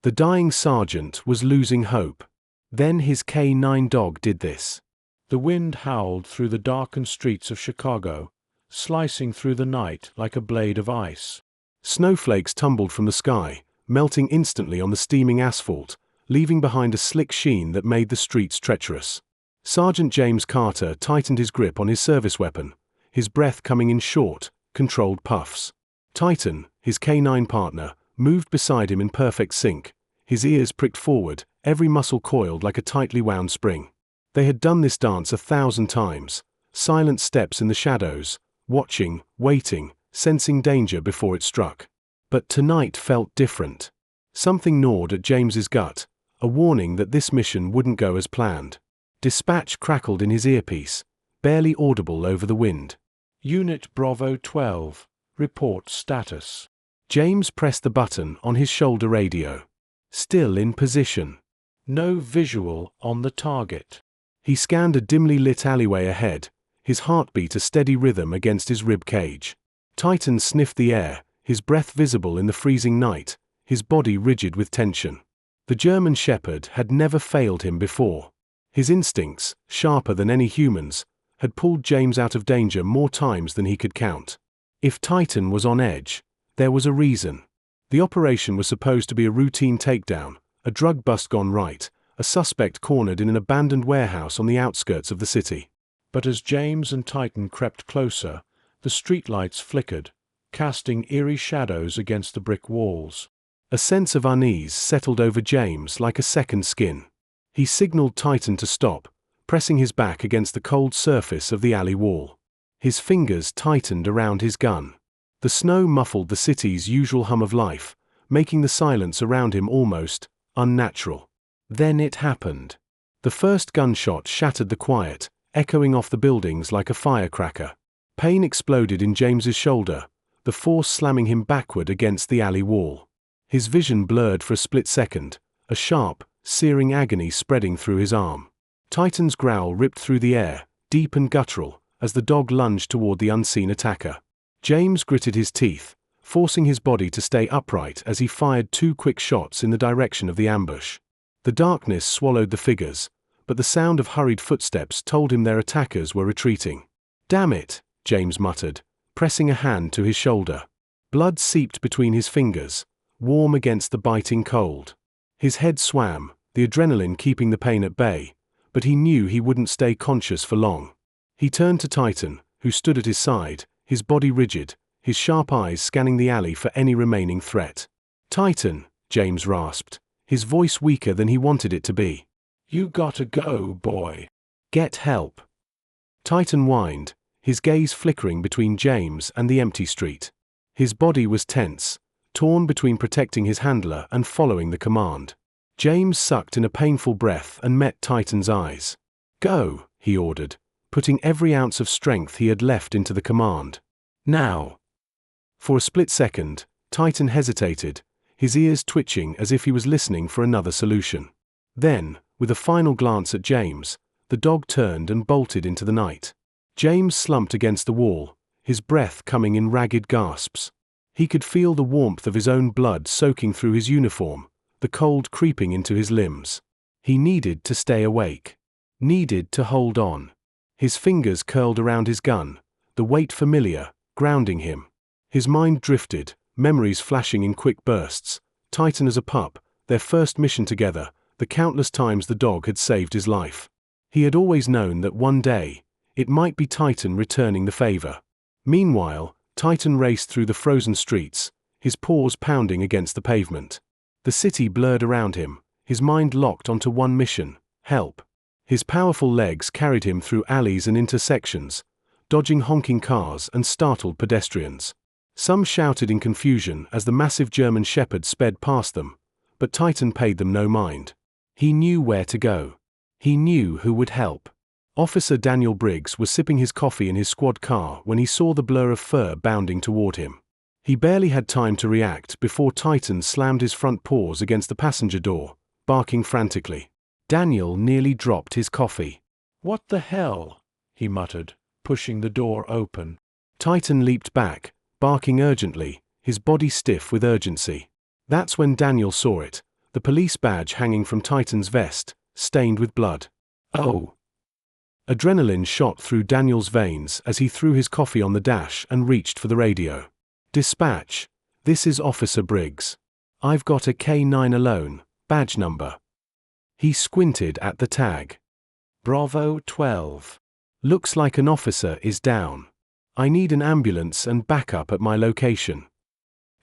The dying sergeant was losing hope. Then his K9 dog did this. The wind howled through the darkened streets of Chicago, slicing through the night like a blade of ice. Snowflakes tumbled from the sky, melting instantly on the steaming asphalt, leaving behind a slick sheen that made the streets treacherous. Sergeant James Carter tightened his grip on his service weapon, his breath coming in short, controlled puffs. Titan, his K9 partner, moved beside him in perfect sync, his ears pricked forward, every muscle coiled like a tightly wound spring. They had done this dance 1,000 times, silent steps in the shadows, watching, waiting, sensing danger before it struck. But tonight felt different. Something gnawed at James's gut, a warning that this mission wouldn't go as planned. Dispatch crackled in his earpiece, barely audible over the wind. Unit Bravo 12, report status. James pressed the button on his shoulder radio. Still in position. No visual on the target. He scanned a dimly lit alleyway ahead, his heartbeat a steady rhythm against his rib cage. Titan sniffed the air, his breath visible in the freezing night, his body rigid with tension. The German shepherd had never failed him before. His instincts, sharper than any human's, had pulled James out of danger more times than he could count. If Titan was on edge, there was a reason. The operation was supposed to be a routine takedown, a drug bust gone right, a suspect cornered in an abandoned warehouse on the outskirts of the city. But as James and Titan crept closer, the streetlights flickered, casting eerie shadows against the brick walls. A sense of unease settled over James like a second skin. He signaled Titan to stop, pressing his back against the cold surface of the alley wall. His fingers tightened around his gun. The snow muffled the city's usual hum of life, making the silence around him almost unnatural. Then it happened. The first gunshot shattered the quiet, echoing off the buildings like a firecracker. Pain exploded in James's shoulder, the force slamming him backward against the alley wall. His vision blurred for a split second, a sharp, searing agony spreading through his arm. Titan's growl ripped through the air, deep and guttural, as the dog lunged toward the unseen attacker. James gritted his teeth, forcing his body to stay upright as he fired 2 quick shots in the direction of the ambush. The darkness swallowed the figures, but the sound of hurried footsteps told him their attackers were retreating. "Damn it," James muttered, pressing a hand to his shoulder. Blood seeped between his fingers, warm against the biting cold. His head swam, the adrenaline keeping the pain at bay, but he knew he wouldn't stay conscious for long. He turned to Titan, who stood at his side, his body rigid, his sharp eyes scanning the alley for any remaining threat. "Titan," James rasped, his voice weaker than he wanted it to be. "You gotta go, boy." "Get help." Titan whined, his gaze flickering between James and the empty street. His body was tense, torn between protecting his handler and following the command. James sucked in a painful breath and met Titan's eyes. "Go," he ordered, putting every ounce of strength he had left into the command. "Now." For a split second, Titan hesitated, his ears twitching as if he was listening for another solution. Then, with a final glance at James, the dog turned and bolted into the night. James slumped against the wall, his breath coming in ragged gasps. He could feel the warmth of his own blood soaking through his uniform, the cold creeping into his limbs. He needed to stay awake. Needed to hold on. His fingers curled around his gun, the weight familiar, grounding him. His mind drifted, memories flashing in quick bursts. Titan as a pup, their first mission together, the countless times the dog had saved his life. He had always known that one day, it might be Titan returning the favor. Meanwhile, Titan raced through the frozen streets, his paws pounding against the pavement. The city blurred around him, his mind locked onto one mission: help. His powerful legs carried him through alleys and intersections, dodging honking cars and startled pedestrians. Some shouted in confusion as the massive German shepherd sped past them, but Titan paid them no mind. He knew where to go. He knew who would help. Officer Daniel Briggs was sipping his coffee in his squad car when he saw the blur of fur bounding toward him. He barely had time to react before Titan slammed his front paws against the passenger door, barking frantically. Daniel nearly dropped his coffee. "What the hell?" he muttered, pushing the door open. Titan leaped back, barking urgently, his body stiff with urgency. That's when Daniel saw it, the police badge hanging from Titan's vest, stained with blood. Oh! Adrenaline shot through Daniel's veins as he threw his coffee on the dash and reached for the radio. Dispatch, this is Officer Briggs. I've got a K9 alone, badge number. He squinted at the tag. Bravo 12. Looks like an officer is down. I need an ambulance and backup at my location.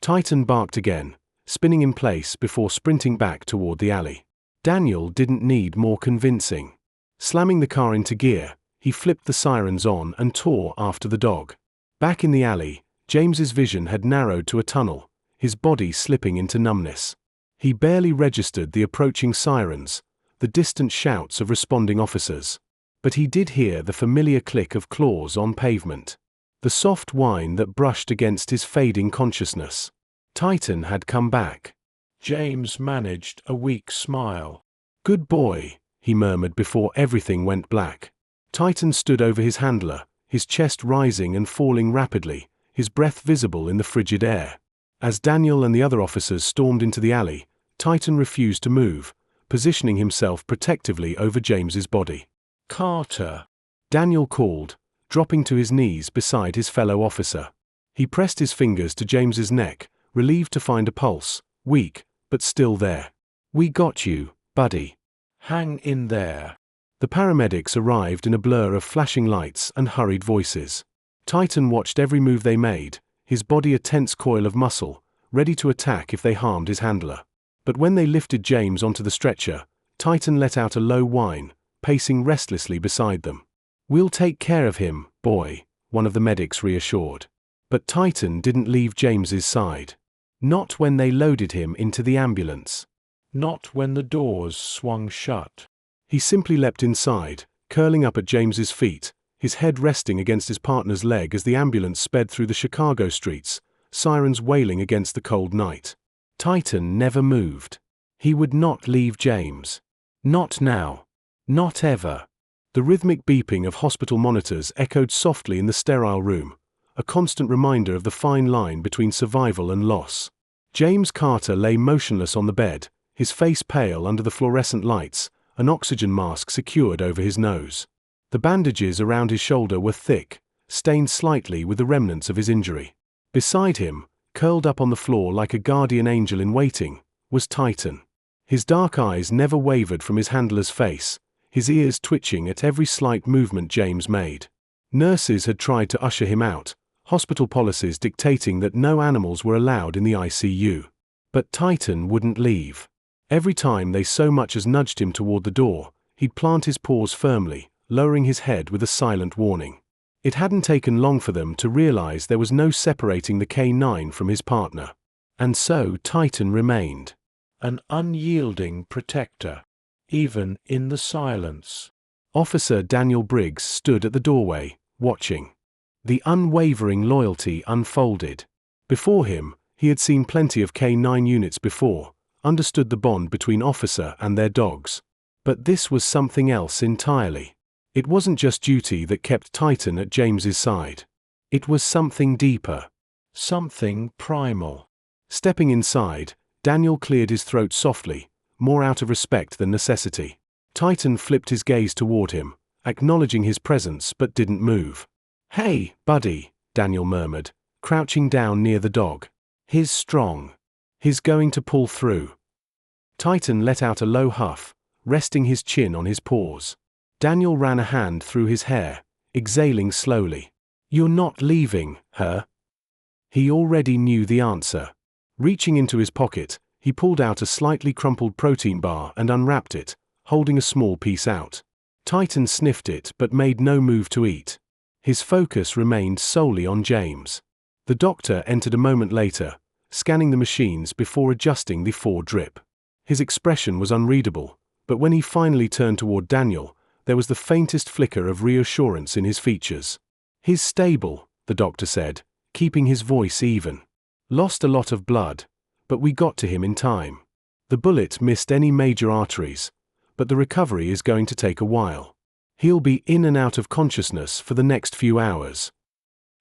Titan barked again, spinning in place before sprinting back toward the alley. Daniel didn't need more convincing. Slamming the car into gear, he flipped the sirens on and tore after the dog. Back in the alley, James's vision had narrowed to a tunnel, his body slipping into numbness. He barely registered the approaching sirens, the distant shouts of responding officers. But he did hear the familiar click of claws on pavement. The soft whine that brushed against his fading consciousness. Titan had come back. James managed a weak smile. Good boy, he murmured before everything went black. Titan stood over his handler, his chest rising and falling rapidly, his breath visible in the frigid air. As Daniel and the other officers stormed into the alley, Titan refused to move, positioning himself protectively over James's body. Carter, Daniel called, dropping to his knees beside his fellow officer. He pressed his fingers to James's neck, relieved to find a pulse, weak, but still there. We got you, buddy. Hang in there. The paramedics arrived in a blur of flashing lights and hurried voices. Titan watched every move they made, his body a tense coil of muscle, ready to attack if they harmed his handler. But when they lifted James onto the stretcher, Titan let out a low whine, pacing restlessly beside them. We'll take care of him, boy, one of the medics reassured. But Titan didn't leave James's side. Not when they loaded him into the ambulance. Not when the doors swung shut. He simply leapt inside, curling up at James's feet, his head resting against his partner's leg as the ambulance sped through the Chicago streets, sirens wailing against the cold night. Titan never moved. He would not leave James. Not now. Not ever. The rhythmic beeping of hospital monitors echoed softly in the sterile room, a constant reminder of the fine line between survival and loss. James Carter lay motionless on the bed, his face pale under the fluorescent lights, an oxygen mask secured over his nose. The bandages around his shoulder were thick, stained slightly with the remnants of his injury. Beside him, curled up on the floor like a guardian angel in waiting, was Titan. His dark eyes never wavered from his handler's face, his ears twitching at every slight movement James made. Nurses had tried to usher him out, hospital policies dictating that no animals were allowed in the ICU. But Titan wouldn't leave. Every time they so much as nudged him toward the door, he'd plant his paws firmly, lowering his head with a silent warning. It hadn't taken long for them to realize there was no separating the K9 from his partner. And so Titan remained. An unyielding protector, even in the silence. Officer Daniel Briggs stood at the doorway, watching. The unwavering loyalty unfolded. Before him, he had seen plenty of K9 units before, understood the bond between officer and their dogs. But this was something else entirely. It wasn't just duty that kept Titan at James's side. It was something deeper. Something primal. Stepping inside, Daniel cleared his throat softly, more out of respect than necessity. Titan flipped his gaze toward him, acknowledging his presence but didn't move. Hey, buddy, Daniel murmured, crouching down near the dog. He's strong. He's going to pull through. Titan let out a low huff, resting his chin on his paws. Daniel ran a hand through his hair, exhaling slowly. You're not leaving, her? He already knew the answer. Reaching into his pocket, he pulled out a slightly crumpled protein bar and unwrapped it, holding a small piece out. Titan sniffed it but made no move to eat. His focus remained solely on James. The doctor entered a moment later, scanning the machines before adjusting the 4-drip. His expression was unreadable, but when he finally turned toward Daniel, there was the faintest flicker of reassurance in his features. He's stable, the doctor said, keeping his voice even. Lost a lot of blood, but we got to him in time. The bullet missed any major arteries, but the recovery is going to take a while. He'll be in and out of consciousness for the next few hours.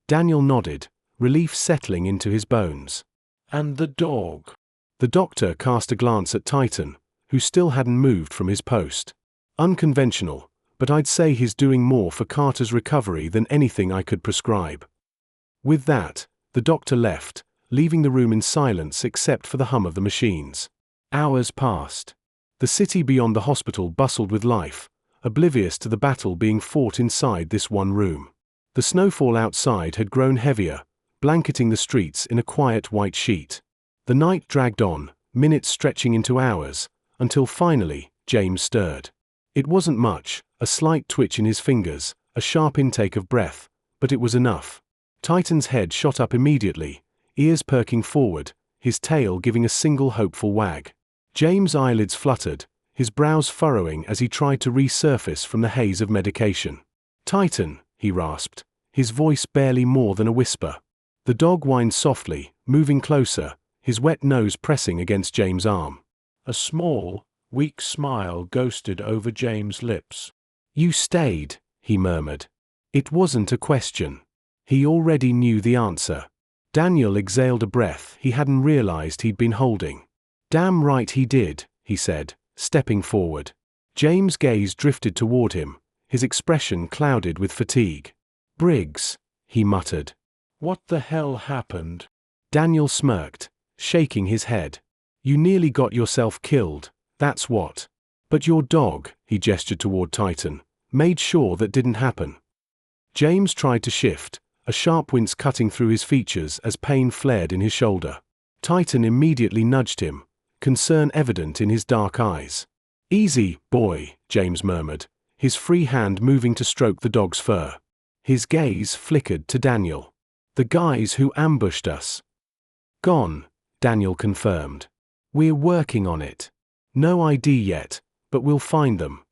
Daniel nodded, relief settling into his bones. And the dog. The doctor cast a glance at Titan, who still hadn't moved from his post. Unconventional, but I'd say he's doing more for Carter's recovery than anything I could prescribe. With that, the doctor left, leaving the room in silence except for the hum of the machines. Hours passed. The city beyond the hospital bustled with life, oblivious to the battle being fought inside this one room. The snowfall outside had grown heavier, blanketing the streets in a quiet white sheet. The night dragged on, minutes stretching into hours, until finally, James stirred. It wasn't much, a slight twitch in his fingers, a sharp intake of breath, but it was enough. Titan's head shot up immediately, ears perking forward, his tail giving a single hopeful wag. James' eyelids fluttered, his brows furrowing as he tried to resurface from the haze of medication. "Titan," he rasped, his voice barely more than a whisper. The dog whined softly, moving closer, his wet nose pressing against James' arm. A small, weak smile ghosted over James' lips. "You stayed," he murmured. It wasn't a question. He already knew the answer. Daniel exhaled a breath he hadn't realized he'd been holding. "Damn right he did," he said, stepping forward. James' gaze drifted toward him, his expression clouded with fatigue. "Briggs," he muttered. "What the hell happened?" Daniel smirked, shaking his head. "You nearly got yourself killed, that's what. But your dog," he gestured toward Titan, "made sure that didn't happen." James tried to shift, a sharp wince cutting through his features as pain flared in his shoulder. Titan immediately nudged him, concern evident in his dark eyes. "Easy, boy," James murmured, his free hand moving to stroke the dog's fur. His gaze flickered to Daniel. "The guys who ambushed us." "Gone," Daniel confirmed. "We're working on it. No ID yet, but we'll find them."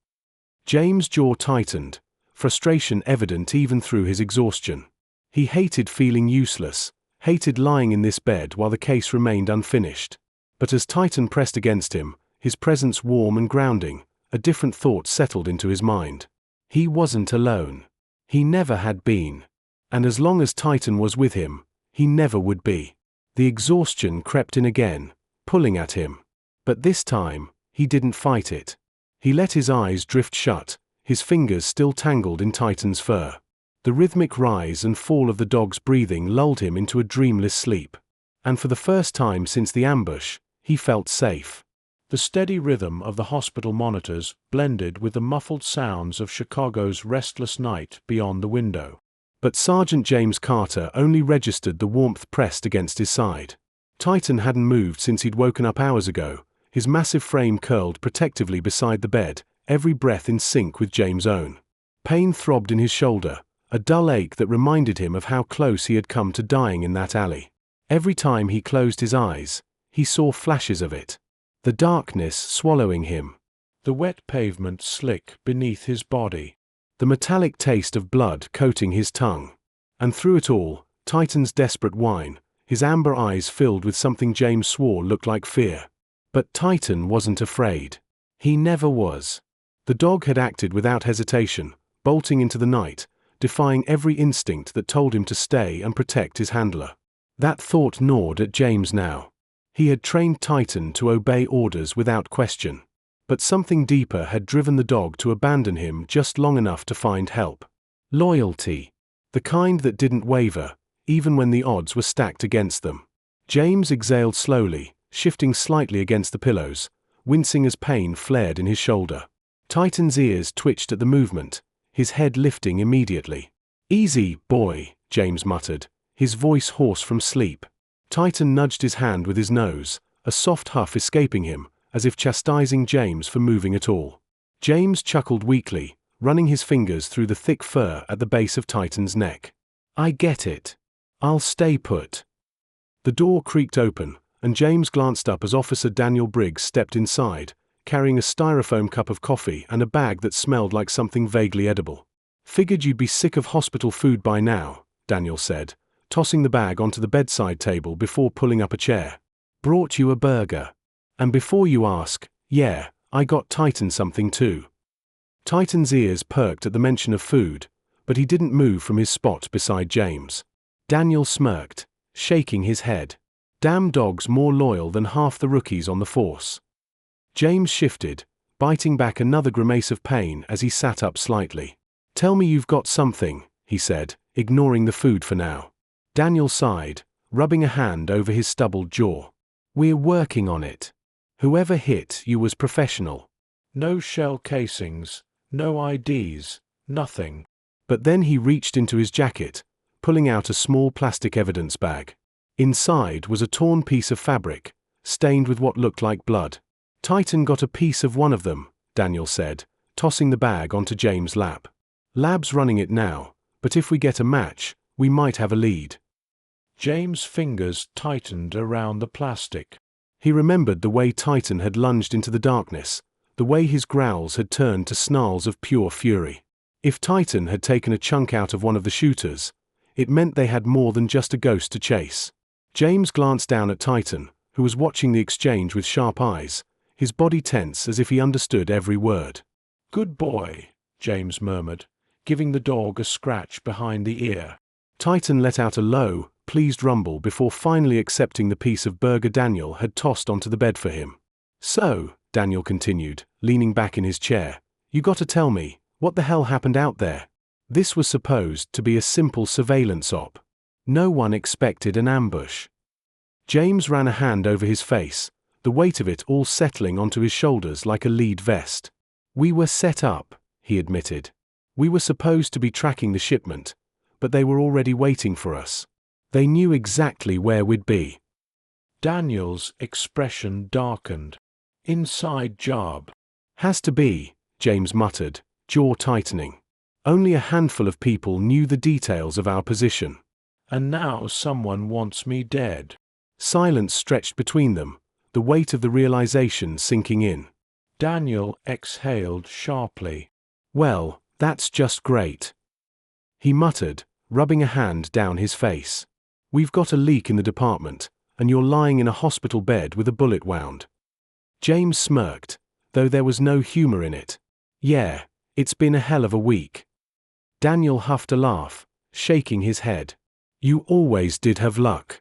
James' jaw tightened, frustration evident even through his exhaustion. He hated feeling useless, hated lying in this bed while the case remained unfinished. But as Titan pressed against him, his presence warm and grounding, a different thought settled into his mind. He wasn't alone. He never had been. And as long as Titan was with him, he never would be. The exhaustion crept in again, pulling at him. But this time, he didn't fight it. He let his eyes drift shut, his fingers still tangled in Titan's fur. The rhythmic rise and fall of the dog's breathing lulled him into a dreamless sleep. And for the first time since the ambush, he felt safe. The steady rhythm of the hospital monitors blended with the muffled sounds of Chicago's restless night beyond the window. But Sergeant James Carter only registered the warmth pressed against his side. Titan hadn't moved since he'd woken up hours ago, his massive frame curled protectively beside the bed, every breath in sync with James' own. Pain throbbed in his shoulder, a dull ache that reminded him of how close he had come to dying in that alley. Every time he closed his eyes, he saw flashes of it. The darkness swallowing him. The wet pavement slick beneath his body. The metallic taste of blood coating his tongue. And through it all, Titan's desperate whine, his amber eyes filled with something James swore looked like fear. But Titan wasn't afraid. He never was. The dog had acted without hesitation, bolting into the night, defying every instinct that told him to stay and protect his handler. That thought gnawed at James now. He had trained Titan to obey orders without question. But something deeper had driven the dog to abandon him just long enough to find help. Loyalty. The kind that didn't waver, even when the odds were stacked against them. James exhaled slowly, shifting slightly against the pillows, wincing as pain flared in his shoulder. Titan's ears twitched at the movement, his head lifting immediately. "Easy, boy," James muttered, his voice hoarse from sleep. Titan nudged his hand with his nose, a soft huff escaping him, as if chastising James for moving at all. James chuckled weakly, running his fingers through the thick fur at the base of Titan's neck. "I get it. I'll stay put." The door creaked open, and James glanced up as Officer Daniel Briggs stepped inside, carrying a styrofoam cup of coffee and a bag that smelled like something vaguely edible. "Figured you'd be sick of hospital food by now," Daniel said, tossing the bag onto the bedside table before pulling up a chair. "Brought you a burger. And before you ask, yeah, I got Titan something too." Titan's ears perked at the mention of food, but he didn't move from his spot beside James. Daniel smirked, shaking his head. Damn dogs more loyal than half the rookies on the force. James shifted, biting back another grimace of pain as he sat up slightly. Tell me you've got something, he said, ignoring the food for now. Daniel sighed, rubbing a hand over his stubbled jaw. We're working on it. Whoever hit you was professional. No shell casings, no IDs, nothing. But then he reached into his jacket, pulling out a small plastic evidence bag. Inside was a torn piece of fabric, stained with what looked like blood. Titan got a piece of one of them, Daniel said, tossing the bag onto James' lap. Lab's running it now, but if we get a match, we might have a lead. James' fingers tightened around the plastic. He remembered the way Titan had lunged into the darkness, the way his growls had turned to snarls of pure fury. If Titan had taken a chunk out of one of the shooters, it meant they had more than just a ghost to chase. James glanced down at Titan, who was watching the exchange with sharp eyes, his body tense as if he understood every word. Good boy, James murmured, giving the dog a scratch behind the ear. Titan let out a low, pleased rumble before finally accepting the piece of burger Daniel had tossed onto the bed for him. So, Daniel continued, leaning back in his chair, you gotta tell me, what the hell happened out there? This was supposed to be a simple surveillance op. No one expected an ambush. James ran a hand over his face, the weight of it all settling onto his shoulders like a lead vest. We were set up, he admitted. We were supposed to be tracking the shipment, but they were already waiting for us. They knew exactly where we'd be. Daniel's expression darkened. Inside job. Has to be, James muttered, jaw tightening. Only a handful of people knew the details of our position. And now someone wants me dead. Silence stretched between them, the weight of the realization sinking in. Daniel exhaled sharply. Well, that's just great. He muttered, rubbing a hand down his face. We've got a leak in the department, and you're lying in a hospital bed with a bullet wound. James smirked, though there was no humor in it. Yeah, it's been a hell of a week. Daniel huffed a laugh, shaking his head. You always did have luck.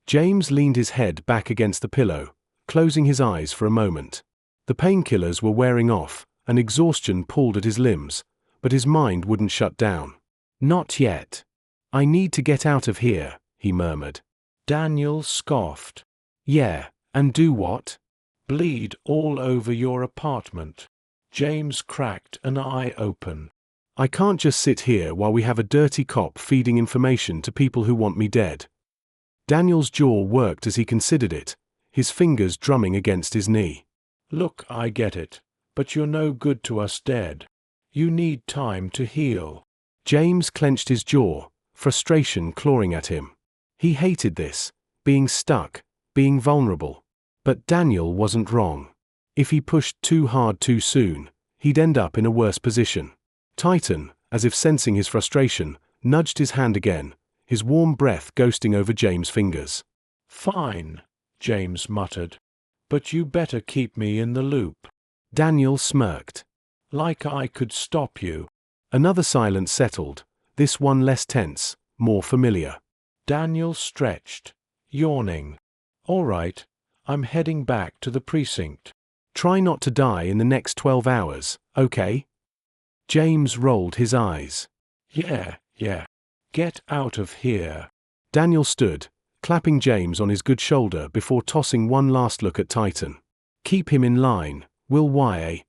James leaned his head back against the pillow, closing his eyes for a moment. The painkillers were wearing off, and exhaustion pulled at his limbs, but his mind wouldn't shut down. Not yet. I need to get out of here, he murmured. Daniel scoffed. Yeah, and do what? Bleed all over your apartment. James cracked an eye open. I can't just sit here while we have a dirty cop feeding information to people who want me dead. Daniel's jaw worked as he considered it, his fingers drumming against his knee. Look, I get it, but you're no good to us dead. You need time to heal. James clenched his jaw, frustration clawing at him. He hated this, being stuck, being vulnerable. But Daniel wasn't wrong. If he pushed too hard too soon, he'd end up in a worse position. Titan, as if sensing his frustration, nudged his hand again, his warm breath ghosting over James' fingers. Fine, James muttered. But you better keep me in the loop. Daniel smirked. Like I could stop you. Another silence settled, this one less tense, more familiar. Daniel stretched, yawning. All right, I'm heading back to the precinct. Try not to die in the next 12 hours, okay? James rolled his eyes. Yeah. Get out of here. Daniel stood, clapping James on his good shoulder before tossing one last look at Titan. Keep him in line, will why?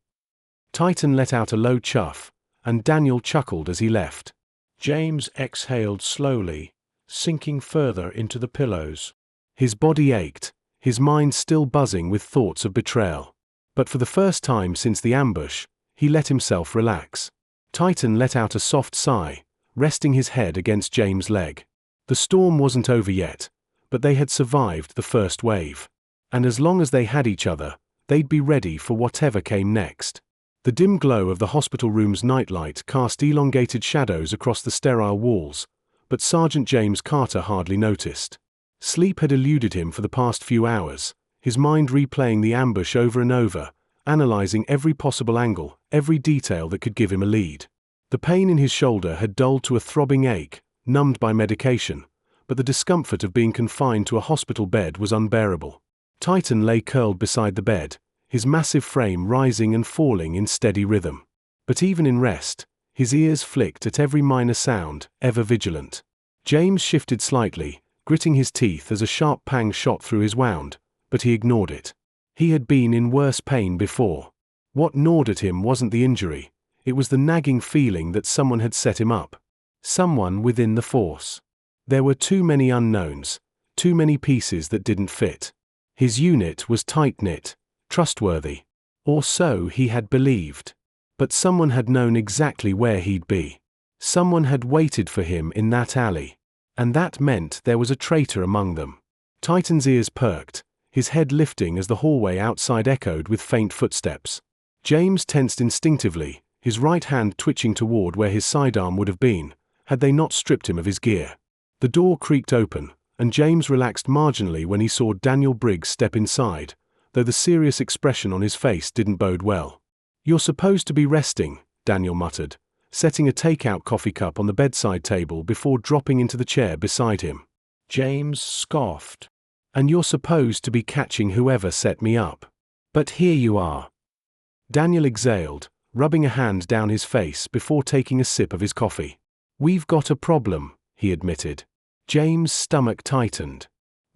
Titan let out a low chuff, and Daniel chuckled as he left. James exhaled slowly, sinking further into the pillows. His body ached, his mind still buzzing with thoughts of betrayal. But for the first time since the ambush, he let himself relax. Titan let out a soft sigh, resting his head against James' leg. The storm wasn't over yet, but they had survived the first wave. And as long as they had each other, they'd be ready for whatever came next. The dim glow of the hospital room's nightlight cast elongated shadows across the sterile walls, but Sergeant James Carter hardly noticed. Sleep had eluded him for the past few hours, his mind replaying the ambush over and over, analyzing every possible angle, every detail that could give him a lead. The pain in his shoulder had dulled to a throbbing ache, numbed by medication, but the discomfort of being confined to a hospital bed was unbearable. Titan lay curled beside the bed, his massive frame rising and falling in steady rhythm. But even in rest, his ears flicked at every minor sound, ever vigilant. James shifted slightly, gritting his teeth as a sharp pang shot through his wound, but he ignored it. He had been in worse pain before. What gnawed at him wasn't the injury, it was the nagging feeling that someone had set him up. Someone within the force. There were too many unknowns, too many pieces that didn't fit. His unit was tight-knit, trustworthy. Or so he had believed. But someone had known exactly where he'd be. Someone had waited for him in that alley. And that meant there was a traitor among them. Titan's ears perked, his head lifting as the hallway outside echoed with faint footsteps. James tensed instinctively, his right hand twitching toward where his sidearm would have been, had they not stripped him of his gear. The door creaked open, and James relaxed marginally when he saw Daniel Briggs step inside, though the serious expression on his face didn't bode well. "You're supposed to be resting," Daniel muttered, setting a takeout coffee cup on the bedside table before dropping into the chair beside him. James scoffed. "And you're supposed to be catching whoever set me up. But here you are." Daniel exhaled, rubbing a hand down his face before taking a sip of his coffee. "We've got a problem," he admitted. James' stomach tightened.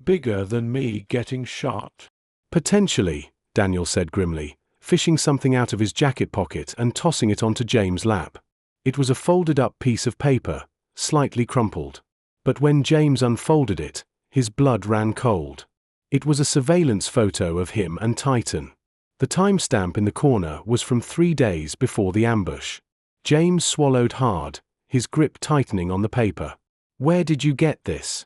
"Bigger than me getting shot?" "Potentially," Daniel said grimly, fishing something out of his jacket pocket and tossing it onto James' lap. It was a folded-up piece of paper, slightly crumpled. But when James unfolded it, his blood ran cold. It was a surveillance photo of him and Titan. The timestamp in the corner was from 3 days before the ambush. James swallowed hard, his grip tightening on the paper. "Where did you get this?"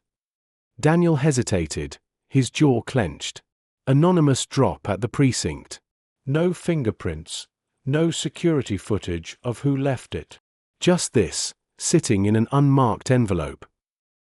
Daniel hesitated, his jaw clenched. Anonymous drop at the precinct. No fingerprints, no security footage of who left it. Just this, sitting in an unmarked envelope.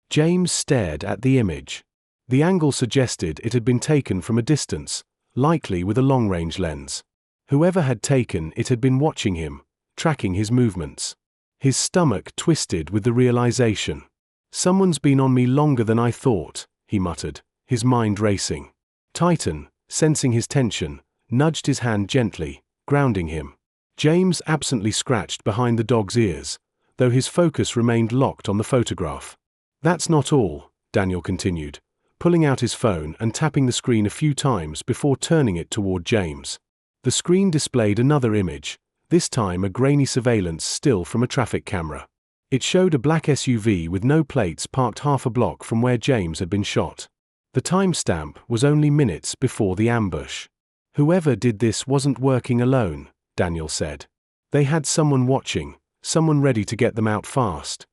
James stared at the image. The angle suggested it had been taken from a distance, likely with a long-range lens. Whoever had taken it had been watching him, tracking his movements. His stomach twisted with the realization. "Someone's been on me longer than I thought," he muttered, his mind racing. Titan, sensing his tension, nudged his hand gently, grounding him. James absently scratched behind the dog's ears, though his focus remained locked on the photograph. "That's not all," Daniel continued, pulling out his phone and tapping the screen a few times before turning it toward James. The screen displayed another image, this time a grainy surveillance still from a traffic camera. It showed a black SUV with no plates parked half a block from where James had been shot. The timestamp was only minutes before the ambush. "Whoever did this wasn't working alone," Daniel said. "They had someone watching, someone ready to get them out fast."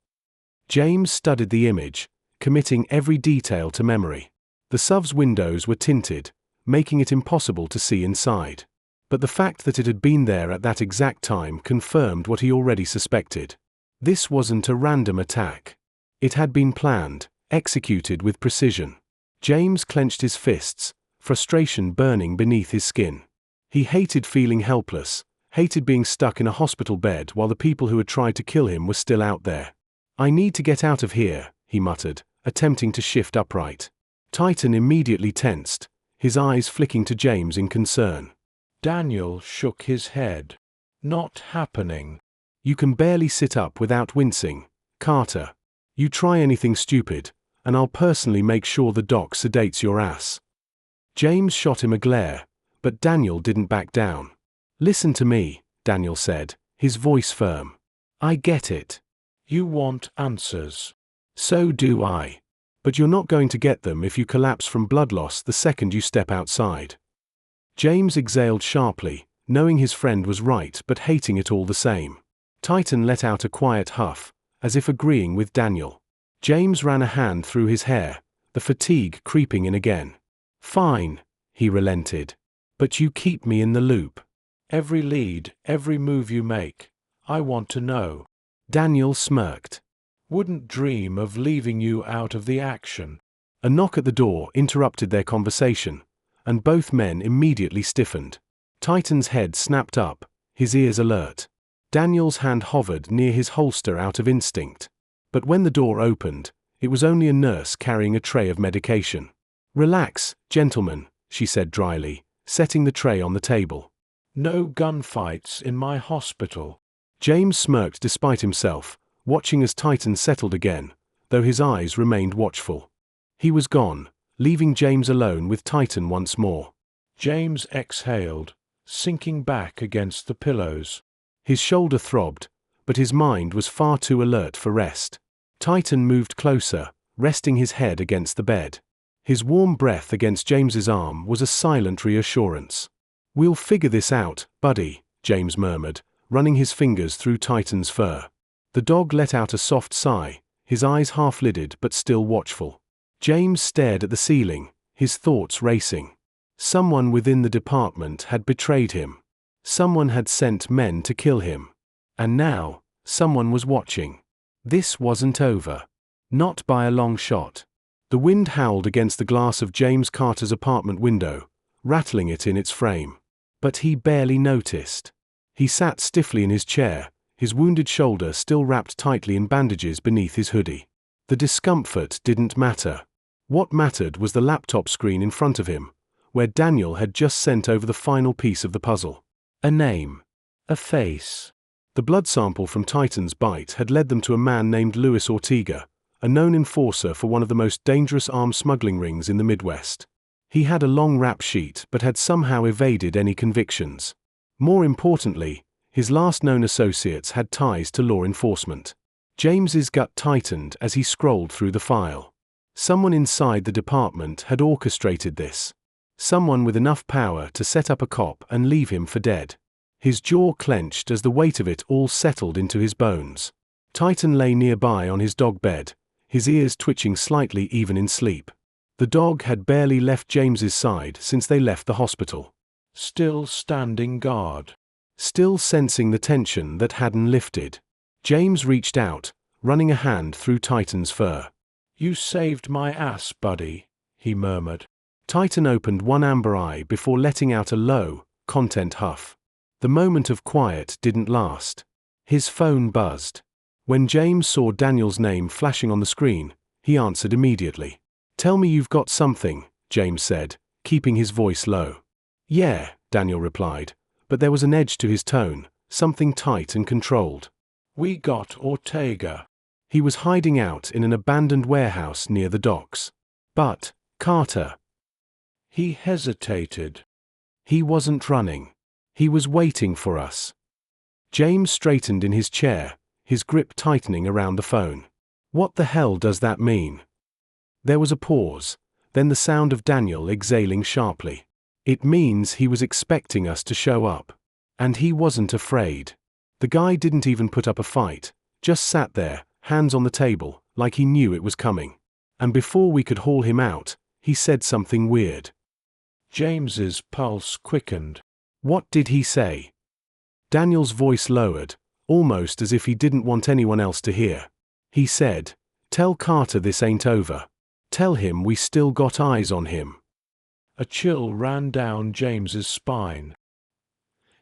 James studied the image, committing every detail to memory. The SUV's windows were tinted, making it impossible to see inside. But the fact that it had been there at that exact time confirmed what he already suspected. This wasn't a random attack. It had been planned, executed with precision. James clenched his fists, frustration burning beneath his skin. He hated feeling helpless, hated being stuck in a hospital bed while the people who had tried to kill him were still out there. "I need to get out of here," he muttered, attempting to shift upright. Titan immediately tensed, his eyes flicking to James in concern. Daniel shook his head. "Not happening." "You can barely sit up without wincing, Carter. You try anything stupid, and I'll personally make sure the doc sedates your ass." James shot him a glare, but Daniel didn't back down. "Listen to me," Daniel said, his voice firm. "I get it. You want answers. So do I. But you're not going to get them if you collapse from blood loss the second you step outside." James exhaled sharply, knowing his friend was right but hating it all the same. Titan let out a quiet huff, as if agreeing with Daniel. James ran a hand through his hair, the fatigue creeping in again. "Fine," he relented. "But you keep me in the loop. Every lead, every move you make, I want to know." Daniel smirked. "Wouldn't dream of leaving you out of the action." A knock at the door interrupted their conversation, and both men immediately stiffened. Titan's head snapped up, his ears alert. Daniel's hand hovered near his holster out of instinct. But when the door opened, It was only a nurse carrying a tray of medication. "Relax, gentlemen," she said dryly, setting the tray on the table. "No gunfights in my hospital." James smirked despite himself, watching as Titan settled again, though his eyes remained watchful. He was gone, leaving James alone with Titan once more. James exhaled, sinking back against the pillows. His shoulder throbbed, but his mind was far too alert for rest. Titan moved closer, resting his head against the bed. His warm breath against James's arm was a silent reassurance. "We'll figure this out, buddy," James murmured, running his fingers through Titan's fur. The dog let out a soft sigh, his eyes half-lidded but still watchful. James stared at the ceiling, his thoughts racing. Someone within the department had betrayed him. Someone had sent men to kill him. And now, someone was watching. This wasn't over. Not by a long shot. The wind howled against the glass of James Carter's apartment window, rattling it in its frame. But he barely noticed. He sat stiffly in his chair, his wounded shoulder still wrapped tightly in bandages beneath his hoodie. The discomfort didn't matter. What mattered was the laptop screen in front of him, where Daniel had just sent over the final piece of the puzzle. A name. A face. The blood sample from Titan's bite had led them to a man named Luis Ortega, a known enforcer for one of the most dangerous arms smuggling rings in the Midwest. He had a long rap sheet but had somehow evaded any convictions. More importantly, his last known associates had ties to law enforcement. James's gut tightened as he scrolled through the file. Someone inside the department had orchestrated this. Someone with enough power to set up a cop and leave him for dead. His jaw clenched as the weight of it all settled into his bones. Titan lay nearby on his dog bed, his ears twitching slightly even in sleep. The dog had barely left James's side since they left the hospital. Still standing guard. Still sensing the tension that hadn't lifted. James reached out, running a hand through Titan's fur. "You saved my ass, buddy," he murmured. Titan opened one amber eye before letting out a low, content huff. The moment of quiet didn't last. His phone buzzed. When James saw Daniel's name flashing on the screen, he answered immediately. "Tell me you've got something," James said, keeping his voice low. "Yeah," Daniel replied, but there was an edge to his tone, something tight and controlled. "We got Ortega." He was hiding out in an abandoned warehouse near the docks. But, Carter. He hesitated. He wasn't running. He was waiting for us. James straightened in his chair, his grip tightening around the phone. What the hell does that mean? There was a pause, then the sound of Daniel exhaling sharply. It means he was expecting us to show up. And he wasn't afraid. The guy didn't even put up a fight, just sat there, hands on the table, like he knew it was coming. And before we could haul him out, he said something weird. James's pulse quickened. What did he say? Daniel's voice lowered, almost as if he didn't want anyone else to hear. He said, "Tell Carter this ain't over. Tell him we still got eyes on him." A chill ran down James's spine.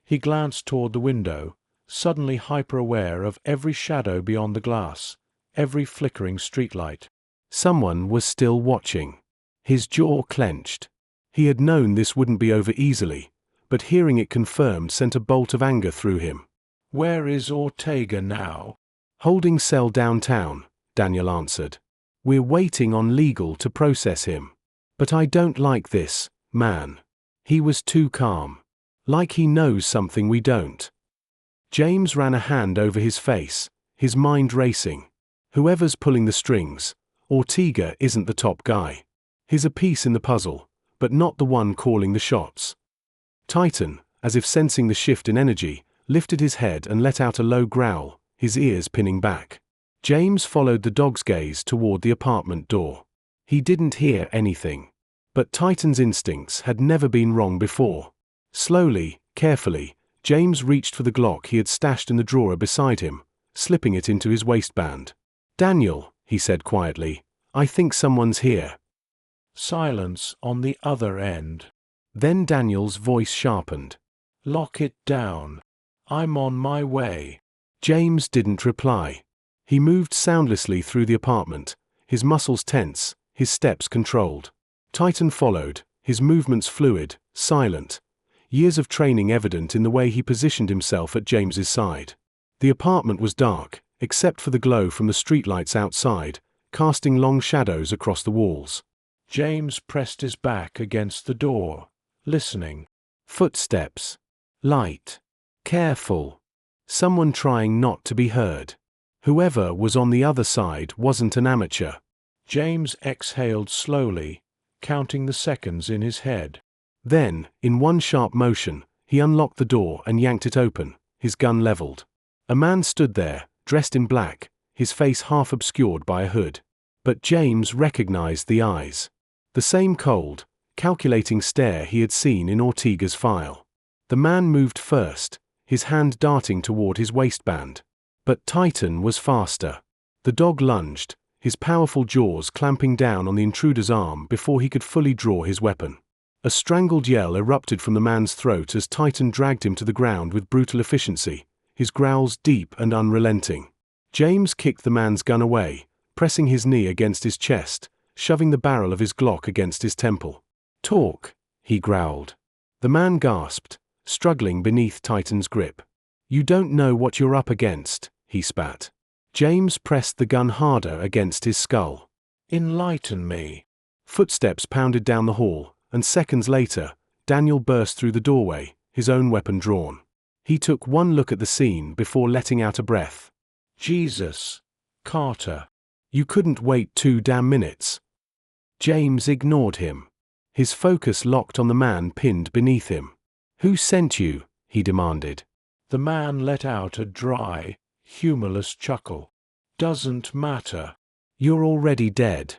He glanced toward the window, suddenly hyper-aware of every shadow beyond the glass, every flickering streetlight. Someone was still watching. His jaw clenched. He had known this wouldn't be over easily, but hearing it confirmed sent a bolt of anger through him. "Where is Ortega now?" "Holding cell downtown," Daniel answered. "We're waiting on legal to process him. But I don't like this, man." He was too calm. Like he knows something we don't. James ran a hand over his face, his mind racing. Whoever's pulling the strings, Ortega isn't the top guy. He's a piece in the puzzle, but not the one calling the shots. Titan, as if sensing the shift in energy, lifted his head and let out a low growl, his ears pinning back. James followed the dog's gaze toward the apartment door. He didn't hear anything. But Titan's instincts had never been wrong before. Slowly, carefully, James reached for the Glock he had stashed in the drawer beside him, slipping it into his waistband. "Daniel," he said quietly, "I think someone's here." Silence on the other end. Then Daniel's voice sharpened. "Lock it down. I'm on my way." James didn't reply. He moved soundlessly through the apartment, his muscles tense, his steps controlled. Titan followed, his movements fluid, silent, years of training evident in the way he positioned himself at James's side. The apartment was dark, except for the glow from the streetlights outside, casting long shadows across the walls. James pressed his back against the door, listening. Footsteps. Light. Careful. Someone trying not to be heard. Whoever was on the other side wasn't an amateur. James exhaled slowly, counting the seconds in his head. Then, in one sharp motion, he unlocked the door and yanked it open, his gun leveled. A man stood there, dressed in black, his face half obscured by a hood. But James recognized the eyes. The same cold, calculating stare he had seen in Ortega's file. The man moved first, his hand darting toward his waistband. But Titan was faster. The dog lunged, his powerful jaws clamping down on the intruder's arm before he could fully draw his weapon. A strangled yell erupted from the man's throat as Titan dragged him to the ground with brutal efficiency, his growls deep and unrelenting. James kicked the man's gun away, pressing his knee against his chest, shoving the barrel of his Glock against his temple. "Talk," he growled. The man gasped, struggling beneath Titan's grip. "You don't know what you're up against," he spat. James pressed the gun harder against his skull. "Enlighten me." Footsteps pounded down the hall, and seconds later, Daniel burst through the doorway, his own weapon drawn. He took one look at the scene before letting out a breath. "Jesus, Carter." "You couldn't wait 2 damn minutes." James ignored him. His focus locked on the man pinned beneath him. "Who sent you?" he demanded. The man let out a dry, humorless chuckle. "Doesn't matter." "You're already dead."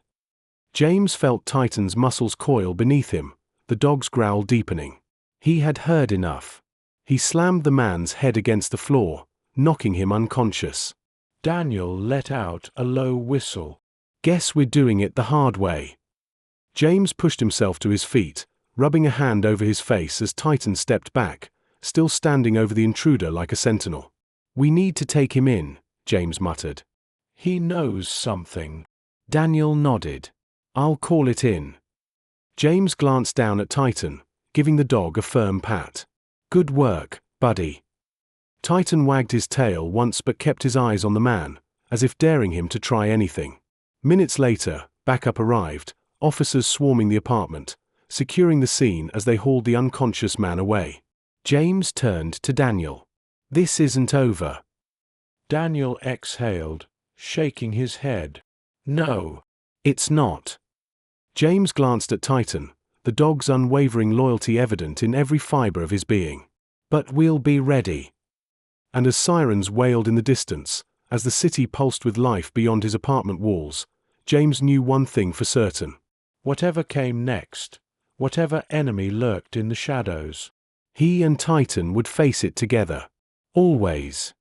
James felt Titan's muscles coil beneath him, the dog's growl deepening. He had heard enough. He slammed the man's head against the floor, knocking him unconscious. Daniel let out a low whistle. "Guess we're doing it the hard way." James pushed himself to his feet, rubbing a hand over his face as Titan stepped back, still standing over the intruder like a sentinel. "We need to take him in," James muttered. "He knows something." Daniel nodded. "I'll call it in." James glanced down at Titan, giving the dog a firm pat. "Good work, buddy." Titan wagged his tail once but kept his eyes on the man, as if daring him to try anything. Minutes later, backup arrived, officers swarming the apartment, securing the scene as they hauled the unconscious man away. James turned to Daniel. "This isn't over." Daniel exhaled, shaking his head. "No." "It's not." James glanced at Titan, the dog's unwavering loyalty evident in every fiber of his being. "But we'll be ready." And as sirens wailed in the distance, as the city pulsed with life beyond his apartment walls, James knew one thing for certain. Whatever came next, whatever enemy lurked in the shadows, he and Titan would face it together. Always.